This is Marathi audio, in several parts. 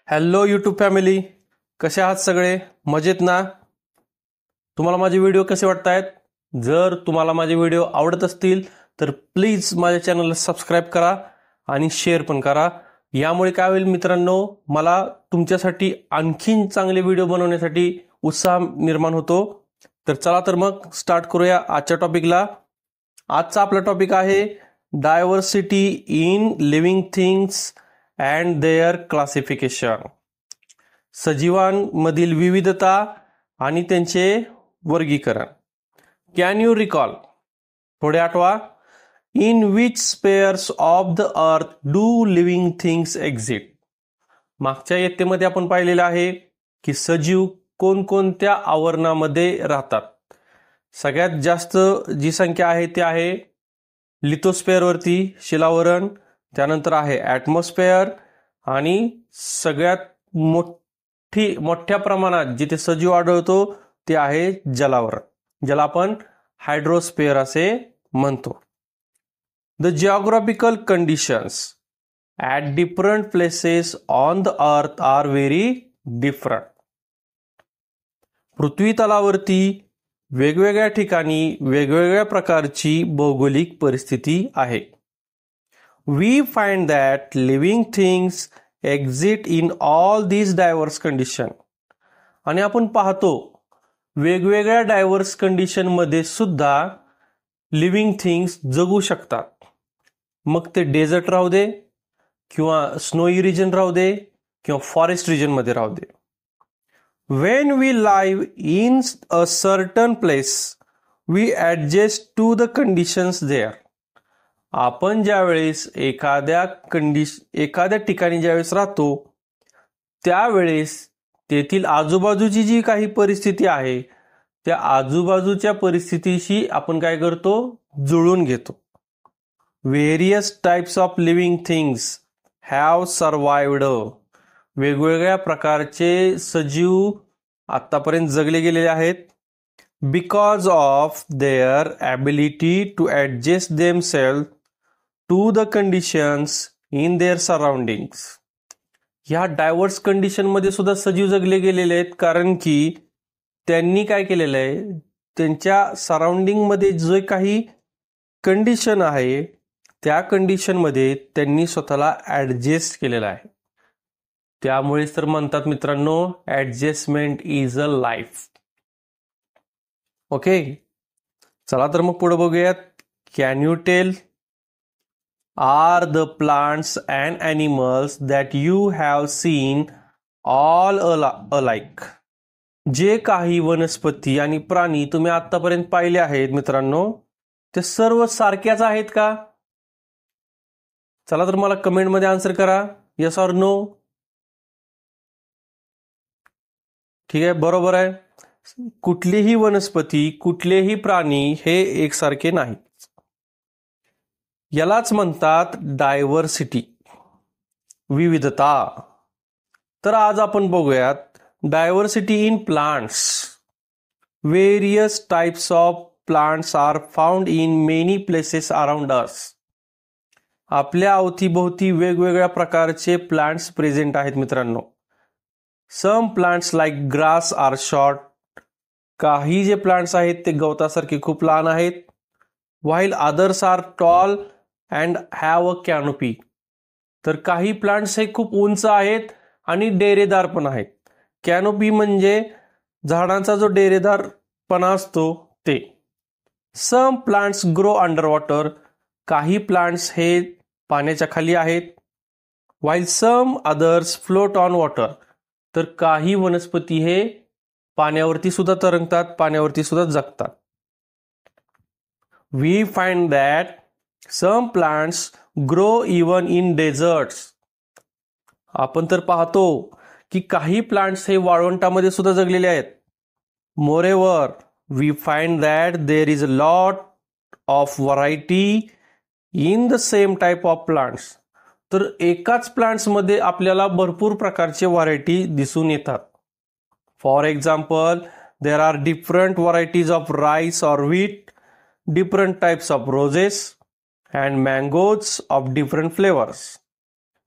हॅलो यूट्यूब फॅमिली, कसे आहात सगळे? मजेत ना? तुम्हाला माझे व्हिडिओ कसे वाटत आहेत? जर तुम्हाला माझे व्हिडिओ आवडत असतील तर प्लीज माझ्या चॅनलला सबस्क्राईब करा आणि शेअर पण करा. यामुळे काय होईल मित्रांनो, मला तुमच्यासाठी आणखीन चांगले व्हिडिओ बनवण्यासाठी उत्साह निर्माण होतो. तर चला तर मग स्टार्ट करूया आजच्या टॉपिकला. आजचा आपला टॉपिक आहे diversity in living things and their classification. सजीवांमधील विविधता आणि त्यांचे वर्गीकरण. Can you recall? थोडे आठवा. In which spheres of the earth do living things exist? मागच्या इयत्तेमध्ये आपण पाहिलेलं आहे की सजीव कोणकोणत्या आवरणामध्ये राहतात. सगळ्यात जास्त जी संख्या आहे ती आहे लिथोस्फेअरवरती, शिलावरण. त्यानंतर आहे ॲटमॉस्फेअर आणि सगळ्यात मोठ्या प्रमाणात जिथे सजीव आढळतो ते आहे जलावरण, ज्याला आपण हायड्रोस्फेअर असे म्हणतो. The geographical conditions at different places on the earth are very different. पृथ्वी तलावरती वेगवेगळ्या ठिकाणी वेगवेगळ्या प्रकारची भौगोलिक परिस्थिती आहे. We find that living things exist in all these diverse condition. आणि आपण पाहतो वेगवेगळ्या डायव्हर्स कंडिशनमध्ये सुद्धा लिव्हिंग थिंग्स जगू शकतात. मग ते डेझर्ट राहू दे किंवा स्नोई रिजन राहू दे किंवा फॉरेस्ट रिजनमध्ये राहू दे. When we live in a certain place, we adjust to the conditions there. आपण ज्यावेळेस एखाद्या ठिकाणी ज्यावेळेस राहतो त्यावेळेस तेथील आजूबाजूची जी काही परिस्थिती आहे त्या आजूबाजूच्या परिस्थितीशी आपण काय करतो, जुळून घेतो. Various types of living things have survived. वेगवेगळ्या प्रकारचे सजीव आतापर्यंत जगले गेलेले आहेत. Because of their ability to adjust themselves to the conditions in their surroundings. ह्या डायव्हर्स कंडिशनमध्ये सुद्धा सजीव जगले गेलेले आहेत, कारण की त्यांनी काय केलेलं आहे, त्यांच्या सराउंडिंगमध्ये जे काही कंडिशन आहे त्या कंडिशनमध्ये त्यांनी स्वतःला ॲडजस्ट केलेलं आहे. त्यामुळेच तर म्हणतात मित्रांनो, adjustment is a life. Okay, चला तर मग पुढे बघूयात. Can you tell are the plants and animals that you have seen all alike? जे काही वनस्पती आणि प्राणी तुम्ही आतापर्यंत पाहिले आहेत मित्रांनो, ते सर्व सारख्याच आहेत का? चला तर मला कमेंटमध्ये आन्सर करा, येस ऑर नो. ठीक आहे, बरोबर आहे. कुठलीही वनस्पती, कुठलेही प्राणी हे एकसारखे नाहीत. यालाच म्हणतात डायव्हर्सिटी, विविधता. तर आज आपण बघूयात diversity in plants. Various types of plants are found in many places around us. आपल्या अवतीभोवती वेगवेगळ्या प्रकारचे प्लांट्स प्रेझेंट आहेत मित्रांनो. Some plants like grass are short. काही जे प्लांट्स आहेत ते गवतासारखे खूप लहान आहेत. While others are tall and have a canopy. तर काही प्लांट्स हे खूप उंच आहेत आणि डेरेदार पण आहेत. कॅनोपी म्हणजे झाडांचा जो डेरेदारपणा असतो ते. Some plants grow under water. काही प्लांट्स हे पाण्याच्या खाली आहेत. While some others float on water. तर काही वनस्पती हे पाण्यावरती सुद्धा तरंगतात, पाण्यावरती सुद्धा जगतात. We find that some plants grow even in deserts. आपण तर पाहतो की काही प्लांट्स हे वाळवंटामध्ये सुद्धा जगलेले आहेत. Moreover we find that there is a lot of variety in the same type of plants. तर एकाच प्लांट्समध्ये आपल्याला भरपूर प्रकारचे व्हरायटी दिसून येतात. For example, there are different varieties of rice or wheat, different types of roses and mangoes of different flavours.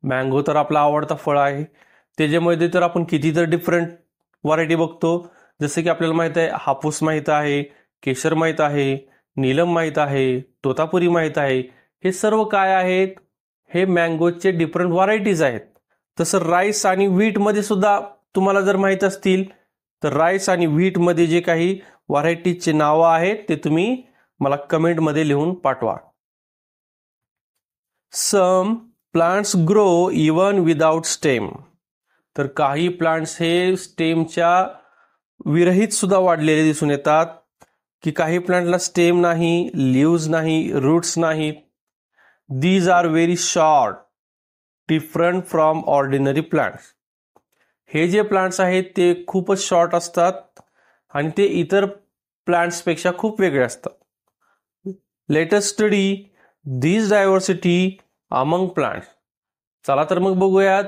Mango तर आपला आवडता फळ आहे, त्याच्यामध्ये तर आपण कितीतर डिफरंट व्हरायटी बघतो. जसं की आपल्याला माहित आहे हापूस माहित आहे, केशर माहित आहे, नीलम माहित आहे, तोतापुरी माहित आहे. हे सर्व काय आहेत? हे मँगोचे डिफरंट व्हरायटीज आहेत. तसं राईस आणि व्हीट मध्ये सुद्धा तुम्हाला जर माहित असतील तर राईस आणि व्हीट मध्ये जे काही व्हरायटीजचे नावं आहेत ते तुम्ही मला कमेंटमध्ये लिहून पाठवा. Some plants grow even without stem. तर काही प्लांट्स हे स्टेमच्या विरहित सुद्धा वाढलेले दिसून येतात, की काही प्लांटला स्टेम नाही, लिव्ज नाही, रूट्स नाहीत. These are very short, different from ordinary plants. हे जे प्लांट्स आहेत ते खूपच शॉर्ट असतात आणि ते इतर प्लांट्सपेक्षा खूप वेगळे असतात. लेट अस स्टडी दिस डायव्हर्सिटी अमंग प्लांट्स. चला तर मग बघूयात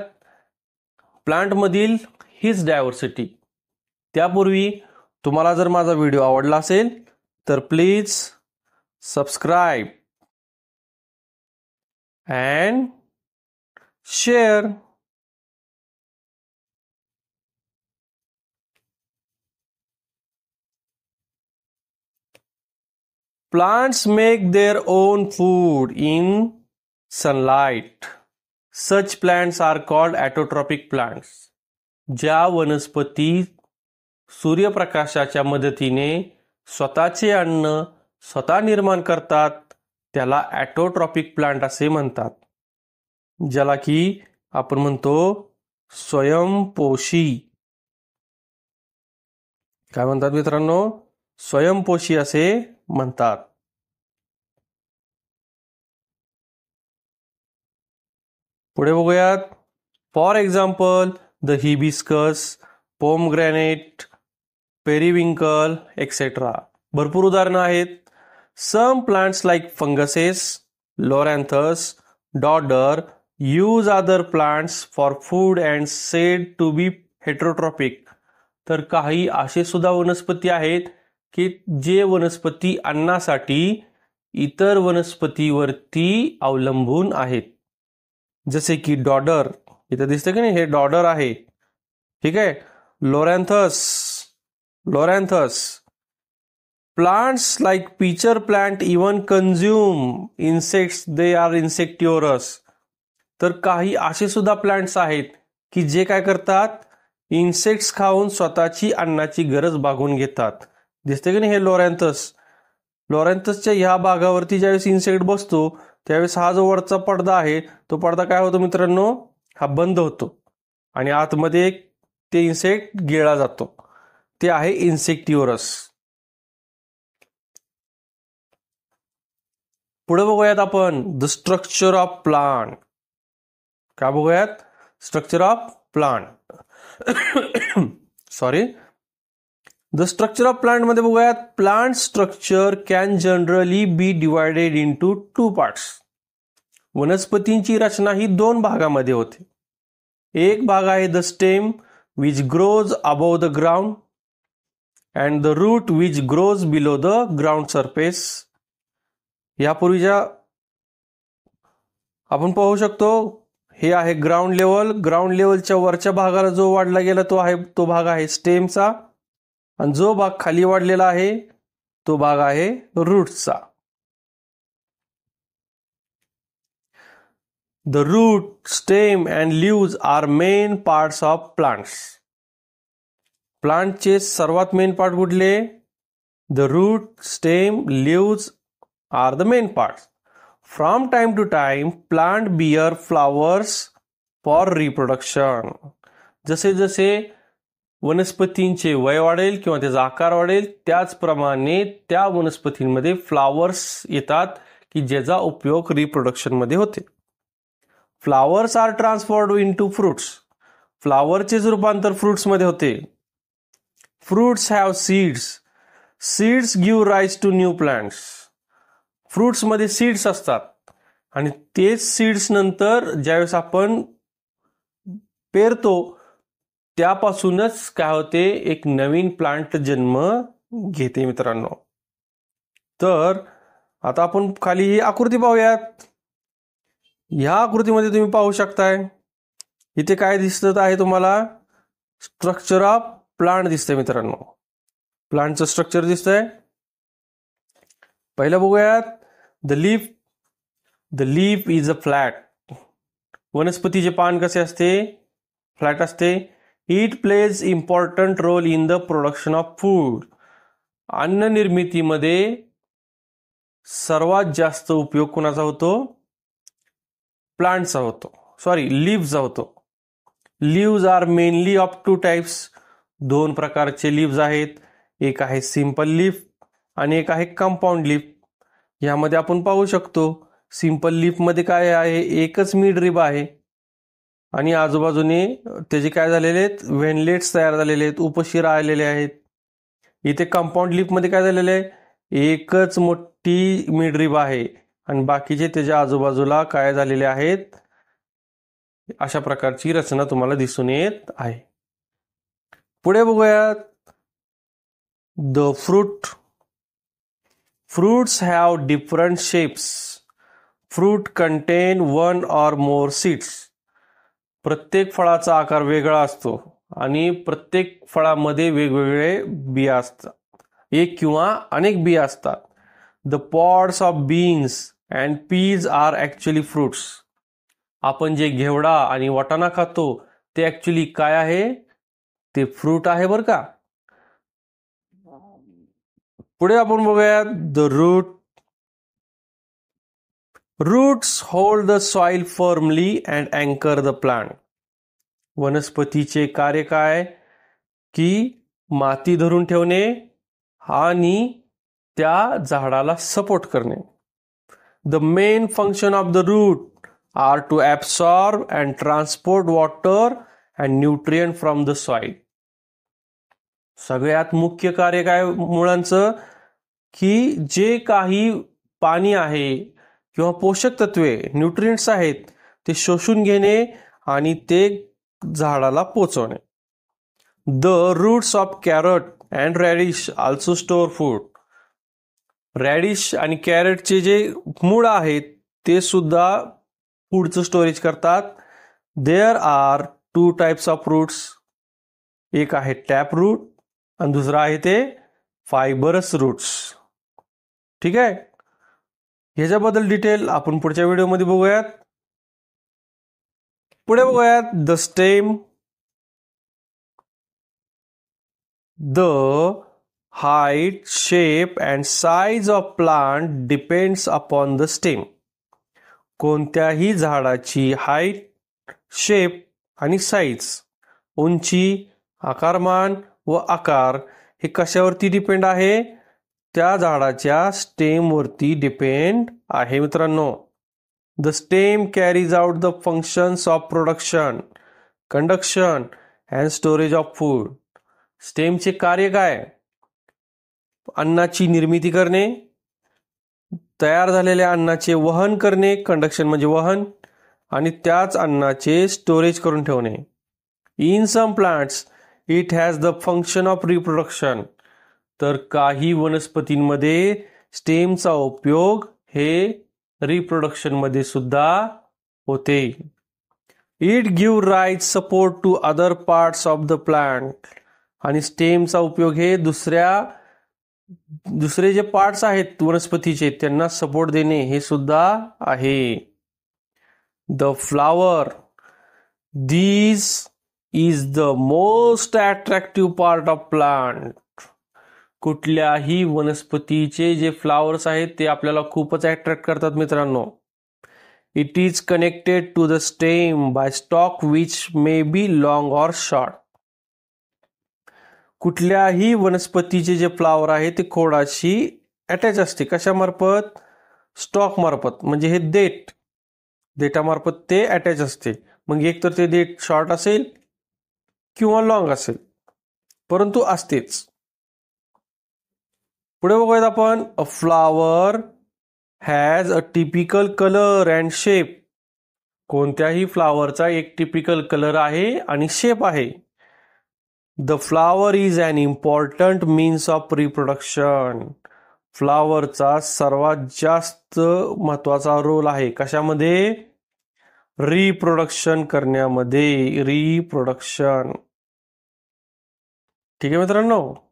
प्लांटमधील हीच डायव्हर्सिटी. त्यापूर्वी तुम्हाला जर माझा व्हिडिओ आवडला असेल तर please subscribe and share. Plants make their own food in sunlight. Such plants are called autotrophic plants. ज्या वनस्पती सूर्यप्रकाशाच्या मदतीने स्वतःचे अन्न स्वतः निर्माण करतात त्याला ॲटोट्रॉपिक प्लांट असे म्हणतात, ज्याला की आपण म्हणतो स्वयंपोषी. काय म्हणतात मित्रांनो? स्वयंपोषी असे म्हणतात. पुढे बघूयात. For example the hibiscus, pomegranate, periwinkle etcetera. भरपूर उदाहरणं आहेत. Some plants like funguses, loranthus, dodder use other plants for food and said to be heterotrophic. तर काही असे सुद्धा वनस्पती आहेत की जे वनस्पती अन्नासाठी इतर वनस्पतीवरती अवलंबून आहेत. जसे की डॉडर, इथं दिसतं की नाही, हे डॉडर आहे. ठीक आहे. Loranthus. Plants like pitcher plant even consume insects, they are insectivorous. तर काही असे सुद्धा प्लांट्स आहेत की जे काय करतात, इन्सेक्ट्स खाऊन स्वतःची अन्नाची गरज भागवून घेतात. दिसते की नाही हे लोरॅन्थसच्या ह्या भागावरती ज्यावेळेस इन्सेक्ट बसतो त्यावेळेस हा जो वरचा पडदा आहे तो पडदा काय होतो मित्रांनो, हा बंद होतो आणि आतमध्ये ते इन्सेक्ट गिळला जातो. ते आहे इन्सेक्टिव्हरस. पुढे बघूयात आपण द स्ट्रक्चर ऑफ प्लांट. काय बघूयात? Structure of plant. Sorry, the structure of plant मध्ये बघूयात. Plant structure can generally be divided into 2 parts. वनस्पतींची रचना ही 2 भागामध्ये होते. एक भाग आहे the stem which grows above the ground and the root which grows below the ground surface. यापूर्वीच्या आपण पाहू शकतो हे आहे ग्राउंड लेवल. ग्राउंड लेवलच्या वरच्या भागाला जो वाढला गेला तो भाग आहे स्टेमचा आणि जो भाग खाली वाढलेला आहे तो भाग आहे रूट्सचा. The root, stem and leaves are main parts of plants. प्लांटचे सर्वात मेन पार्ट कुठले? The root, stem, leaves are the main parts. From time to time plant bear flowers for reproduction. जसे जसे वनस्पतींचे वय वाढेल किंवा त्याचा आकार वाढेल त्याचप्रमाणे त्या वनस्पतींमध्ये फ्लावर्स येतात की ज्याचा उपयोग रिप्रोडक्शन मध्ये होते. Flowers are transformed into fruits. फ्लावरचेच रूपांतर फ्रुट्स मध्ये होते. Fruits have seeds. Seeds give rise to new plants. Fruits मध्ये सीड्स असतात आणि तेच सीड्स नंतर ज्यावेळेस आपण पेरतो त्यापासूनच काय होते, एक नवीन प्लांट जन्म घेते मित्रांनो. तर आता आपण खाली ही आकृती पाहूयात. ह्या आकृतीमध्ये तुम्ही पाहू शकताय इथे काय दिसत आहे तुम्हाला? स्ट्रक्चर ऑफ प्लांट दिसतंय मित्रांनो. प्लांटचं स्ट्रक्चर दिसतंय. पहिलं बघूयात. The leaf is a flat. वनस्पतीचे पान कसे असते? फ्लॅट असते. It plays important role in the production of food. अन्न निर्मितीमध्ये सर्वात जास्त उपयोग कोणाचा होतो? प्लांटचा होतो. लीव्हचा होतो. Leaves are mainly of two types. 2 प्रकारचे लीव्ज आहेत. एक आहे सिंपल लीफ आणि एक आहे कंपाऊंड लीफ. यामध्ये आपण पाहू शकतो सिंपल लीफ मध्ये काय आहे? एकच मिड रिब आहे आणि आजूबाजूने त्याचे काय झालेले आहेत? व्हेनलेट्स तयार झालेले आहेत, उपशिरा आलेले आहेत. इथे कंपाऊंड लीफ मध्ये काय झालेलं आहे? एकच मोठी मिड रिब आहे आणि बाकीचे त्याच्या आजूबाजूला काय झालेले आहेत? अशा प्रकारची रचना तुम्हाला दिसून येत आहे. पुढे बघूयात. The fruits have different shapes. Fruit contain 1 or more seeds. प्रत्येक फळाचा आकार वेगळा असतो आणि प्रत्येक फळामध्ये वेगवेगळे बिया असतात. एक किंवा अनेक बिया असतात. The pods of beans and peas are actually fruits. आपण जे घेवडा आणि वाटाणा खातो ते ऍक्च्युली काय आहे? ते फ्रूट आहे बरं का. पुढे आपण बघूया. The roots hold the soil firmly and अँकर द प्लांट. वनस्पतीचे कार्य काय? की माती धरून ठेवणे आणि त्या झाडाला सपोर्ट करणे. The main function of the root are to absorb and transport water and nutrient from the soil. सगळ्यात मुख्य कार्य काय मुळांचं? की जे काही पाणी आहे किंवा पोषक तत्वे न्यूट्रिएंट्स आहेत ते शोषून घेणे आणि ते झाडाला पोचवणे. The roots of carrot and radish also store food. Radish आणि कॅरेटचे जे मूळ आहेत ते सुद्धा फूडचं स्टोरेज करतात. There are 2 types of roots. एक आहे टॅप रूट आणि दुसरा आहे ते फायबरस रूट्स. ठीक आहे. ह्याच्याबद्दल डिटेल आपण पुढच्या व्हिडिओमध्ये बघूयात. पुढे बघूयात. The stem. The height, shape and size of plant depends upon the stem. कोणत्याही झाडाची हाईट, शेप आणि साईज, उंची, आकारमान व आकार हे कशावरती डिपेंड आहे? त्या झाडाच्या स्टेमवरती डिपेंड आहे मित्रांनो. The stem carries out the functions of production, conduction and storage of food. स्टेमचे कार्य काय? अन्नाची निर्मिती करणे, तयार झालेल्या अन्नाचे वहन करणे, कंडक्शन म्हणजे वहन, आणि त्याच अन्नाचे स्टोरेज करून ठेवणे. In some plants it has the function of reproduction. तर काही वनस्पतींमध्ये स्टेमचा उपयोग हे रिप्रोडक्शन मध्ये सुद्धा होते. It give right support to other parts of the plant. आणि स्टेमचा उपयोग हे दुसरे जे पार्ट्स आहेत वनस्पतीचे त्यांना सपोर्ट देणे हे सुद्धा आहे. The flower. This is the most attractive part of plant. कुठल्याही वनस्पतीचे जे फ्लावर्स आहेत ते आपल्याला खूपच अट्रॅक्ट करतात मित्रांनो. It is connected to the stem by stalk which may be long or short. कुठल्याही वनस्पतीचे जे फ्लावर आहे ते खोडाशी अटॅच असते. कशामार्फत? स्टॉक मार्फत, म्हणजे हे देठामार्फत ते अटॅच असते. मग एक तर ते देठ शॉर्ट असेल किंवा लॉंग असेल, परंतु असतेच. पुढे बघूयात आपण. A flower has a typical colour and shape. कोणत्याही फ्लावरचा एक टिपिकल कलर आहे आणि शेप आहे. The flower is an important means of reproduction. फ्लावरचा सर्वात जास्त महत्वाचा रोल आहे कशामध्ये? रिप्रोडक्शन करण्यामध्ये. रिप्रोडक्शन. ठीक आहे मित्रांनो.